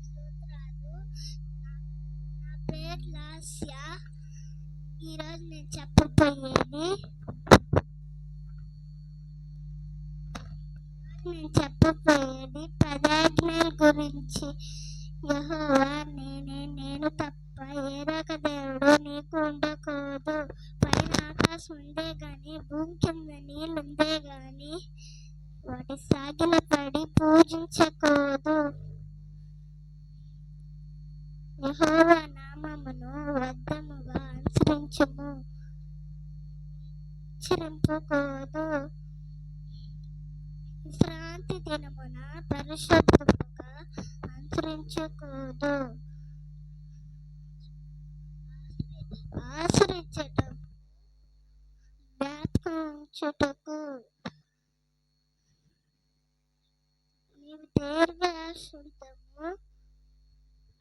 స్తోత్రాలు. నా పేరు లాస్య. ఈరోజు నేను చెప్పబోయేది పదాజ్ఞల గురించి. యెహోవా నేనే, నేను తప్ప వేరొక దేవుడు నీకు ఉండకూడదు. పైన ఆకాశం ఉందే గాని, భూమి కింద నీళ్ళుందే గాని వాటి సాగిలపడి పూజించకూడదు. యెహోవా నామమును వ్యర్థముగా ఉచ్చరింపకూడదు. విశ్రాంతి దినమున పరిశుద్ధముగా అనుసరించకూడదు. ఆశ్రయించటం, జ్ఞాపకం ఉంచుటకు నీవు దీర్ఘశాంతము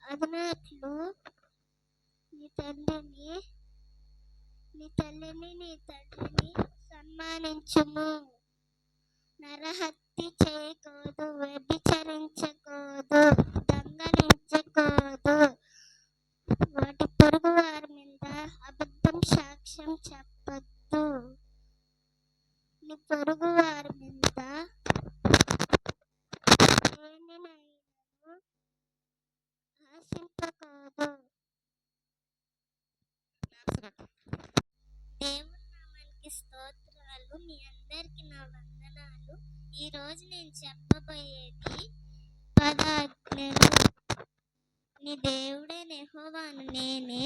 అదనట్లు నీ తల్లిని నీ తండ్రిని సన్మానించుము. నరహత్య చేయకూడదు, వ్యభిచరించకూడదు, దొంగలించకూడదు. వాటి పొరుగు వారి మీద అబద్ధం సాక్ష్యం చెప్పద్దు. నీ పొరుగు వారి మీద దేనినైనా ఆశింపకూడదు. దేవుని నామానికి స్తోత్రాలు. మీ అందరికి నా వందనాలు. ఈరోజు నేను చెప్పబోయేది పదాజ్ఞలు. నీ దేవుడైన యెహోవాను నేనే,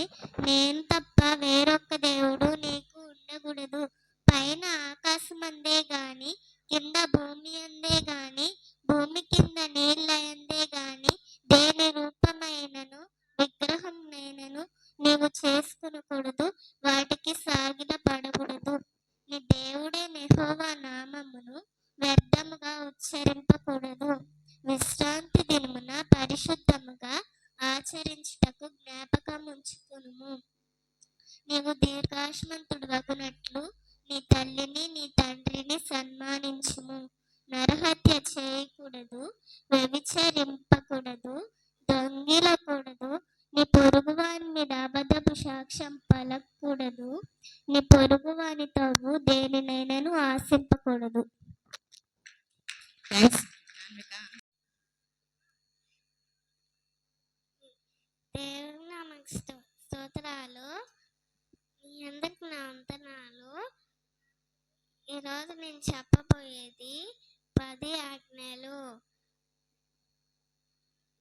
నేను తప్ప వేరొక దేవుడు నీకు ఉండకూడదు. పైన ఆకాశమందే గాని, కింద భూమి అందే గాని, భూమి కింద నీళ్ళ అందే గాని దేని రూపమైనను విగ్రహంనైనను నీవు చేసుకొనకూడదు, వాటికి సాగిల పడకూడదు. నీ దేవుడైన యెహోవా నామమును వ్యర్థముగా ఉచ్చరింపకూడదు. విశ్రాంతి దినమున పరిశుద్ధముగా ఆచరించుటకు జ్ఞాపకం ఉంచుకునుము. నీవు దీర్ఘాయుష్మంతుడు వగునట్లు నీ తల్లిని నీ తండ్రిని సన్మానించుము. నరహత్య చేయకూడదు, వ్యభిచరింపకూడదు, దొంగిలకూడదు. నీ పొరుగువాని మీద అబద్ధపు సాక్ష్యం పలకూడదు. నీ పొరుగువాని తగు దేనినైనాను ఆశింపకూడదు. దేవుని నామానికి స్తోత్రాలు. మీ అందరికి నా వందనాలు. ఈరోజు నేను చెప్పబోయేది 10 ఆజ్ఞలు.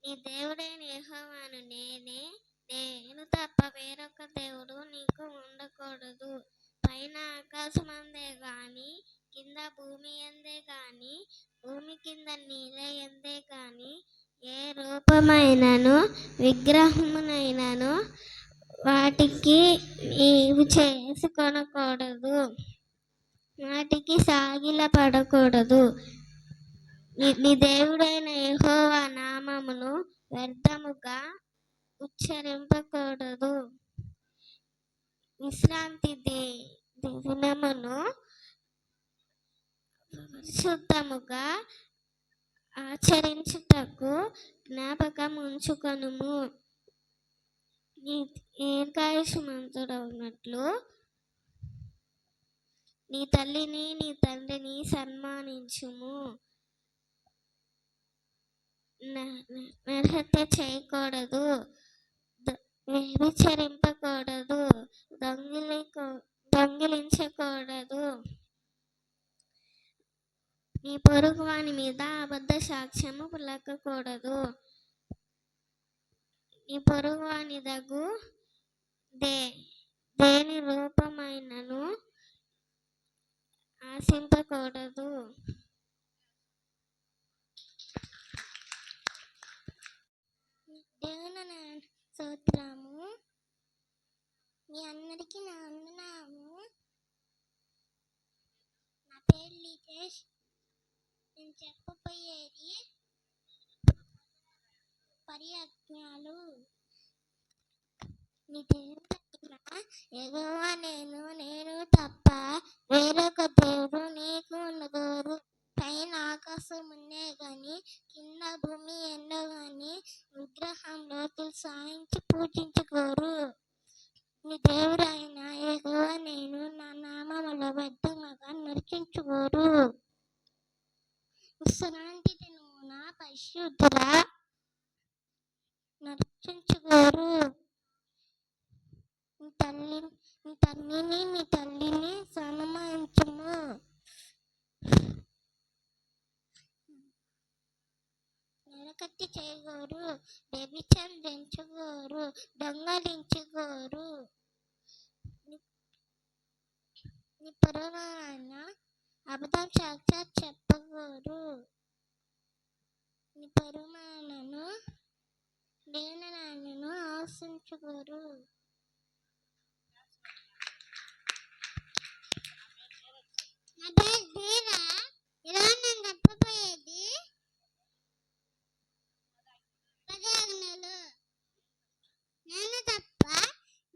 నీ దేవుడైన యెహోవాను నేనే, నేను తప్ప వేరొక దేవుడు నీకు ఉండకూడదు. పైన ఆకాశం అందే గాని, కింద భూమి అందే గాని, భూమి కింద నీళ్ళ అందే గాని ఏ రూపమైనను విగ్రహమునైనను వాటికి నీవు చేసుకొనకూడదు, వాటికి సాగిల పడకూడదు. నీ దేవుడైన యెహోవా నామమును వ్యర్థముగా ఉచ్చరింపకూడదు. విశ్రాంతి దినమును శుద్ధముగా ఆచరించుటకు జ్ఞాపకం ఉంచుకొనుము. నీ దీర్ఘాయుష్మంతుడవునట్లు నీ తల్లిని నీ తండ్రిని సన్మానించుము. నరహత్య చేయకూడదు, వ్యభిచరింపకూడదు, దొంగిలించకూడదు. నీ పొరుగు వాని మీద అబద్ధ సాక్ష్యము పలకకూడదు. నీ పొరుగు వాని దగు దేని రూపమైనను ఆశింపకూడదు. దేవుని స్తోత్రము. మీ అందరికీ నా వందనాలు. నా పేరు లీకేష్. నేను చెప్పబోయేది పర్యాజ్ఞలు. నీ దేవుడైన యెహోవా నేను తప్ప వేరొక దేవుడు నీకు ఉండకూడదు. పైన ఆకాశం ఉందే గాని, కింద భూమి ఎందో గాని విగ్రహంలో సాయించి పూజించుకోరు. నీ దేవుడైన యెహోవా నేను నా నామములో వ్యర్థముగా నర్చించుకోరు. విశ్రాంతి దినమున పరిశుద్ధుల నర్చించుకోరు. నీ తల్లిని సన్మానించుము. నరకత్తి చేయగోరు, వ్యభిచారం పెంచుకోరు, దొంగలించుకోరు. నీ పొరుగువాని అబద్ధం సాక్షాత్ చెప్పగోరు. నీ పొరుగువాని దీనులను ఆశించుకోరు. నా పేరు దీరా. ఈరోజు నేను చెప్పబోయేది 10 ఆజ్ఞలు. నేను తప్ప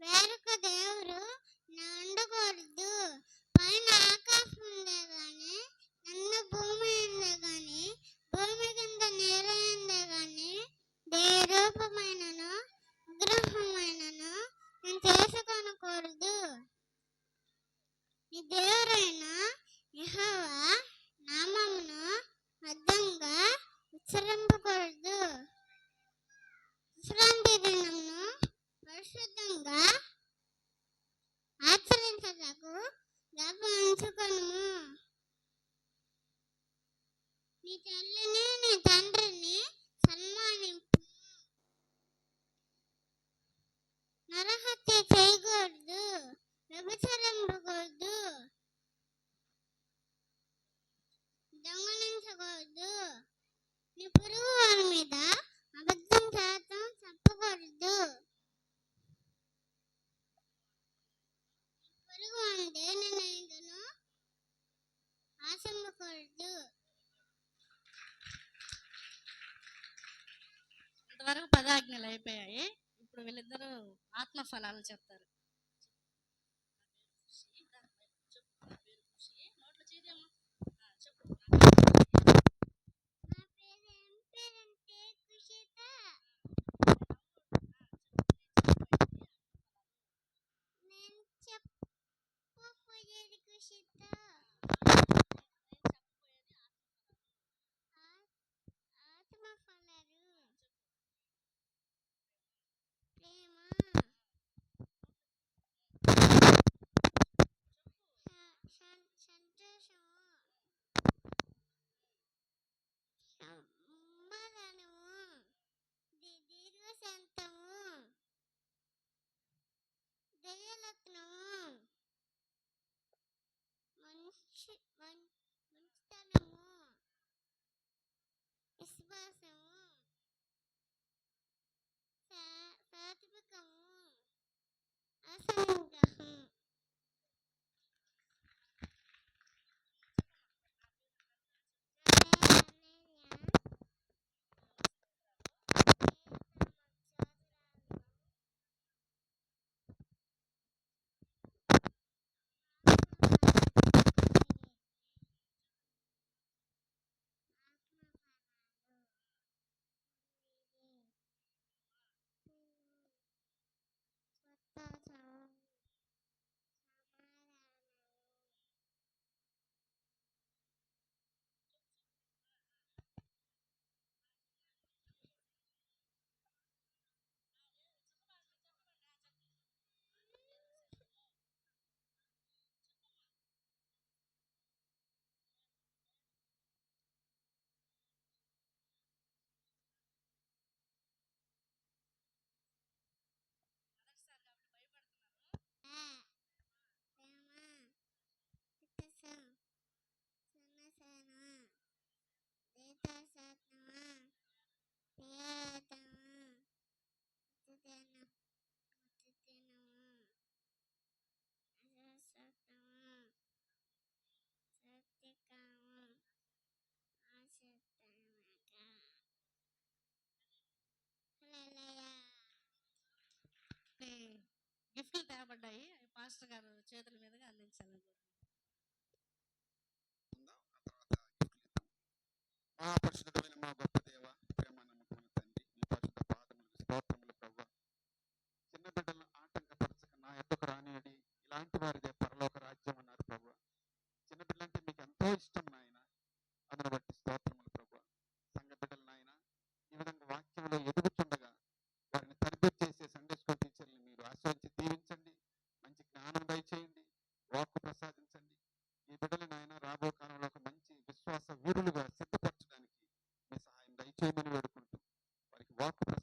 వేరొక దేవుడు ఉండకూడదు. పైన ఆకాశం ఉందే గాని, నన్ను భూమి ఉందే గాని, భూమి కింద నీరు ఉందే గాని, ఏ రూపమైనను విగ్రహమైనను నేను చేసుకోనకూడదు. నీ దేవుడైన యెహోవా నామమును వ్యర్థంగా ఉచ్చరింపకూడదు. విశ్రాంతి దినమును పరిశుద్ధంగా ఆచరించుటకు జ్ఞాపకముంచుకొనుము. నీ తల్లిని నీ తండ్రిని సన్మానింపు. నరహత్య చేయకూడదు, వ్యభిచరింపకూడదు, దొంగలించకూడదు. నీ పొరుగు వారి మీద అబద్ధం చెప్పకూడదు. పొరుగు వాని దేనినైనను ఆశింపకూడదు. ఇంతవరకు 10 ఆజ్ఞలు అయిపోయాయి. ఇప్పుడు వీళ్ళిద్దరూ ఆత్మఫలాలు చెప్తారు. నా పేరు ఏం పేరంటే కుషిత. నేను చెప్పబోయేది కుషిత. ఆత్మఫలాలు ప్రేమ, సంతోషము, సమాధానము, దీర్ఘశాంతము, దయాలత్నము, మంచితనము, విశ్వాసము, సాత్వికము, అసంగ్రహం. గిఫ్ట్లు తేబడ్డాయి. పాస్టర్ గారు చేతుల మీదుగా అందించాలని. మా పరిశుద్ధమైన మా గొప్ప దేవ, ప్రేమ నమ్మకమైన తండ్రి, మీ పరిశుద్ధ విధానంలో ఎదుగుతుండగా వారిని తరబేతి చేసే సండే స్కూల్ టీచర్ని మీరు ఆశ్రయించి దీవించండి, మంచి జ్ఞానం దయచేయండి, వాక్కు ప్రసాదించండి. ఈ బిడ్డలు నాయన రాబో కాలంలో ఒక మంచి విశ్వాస వీరులుగా సిద్ధపరచడానికి మీ సహాయం దయచేయమని వేడుకుంటూ వారికి వాక్కు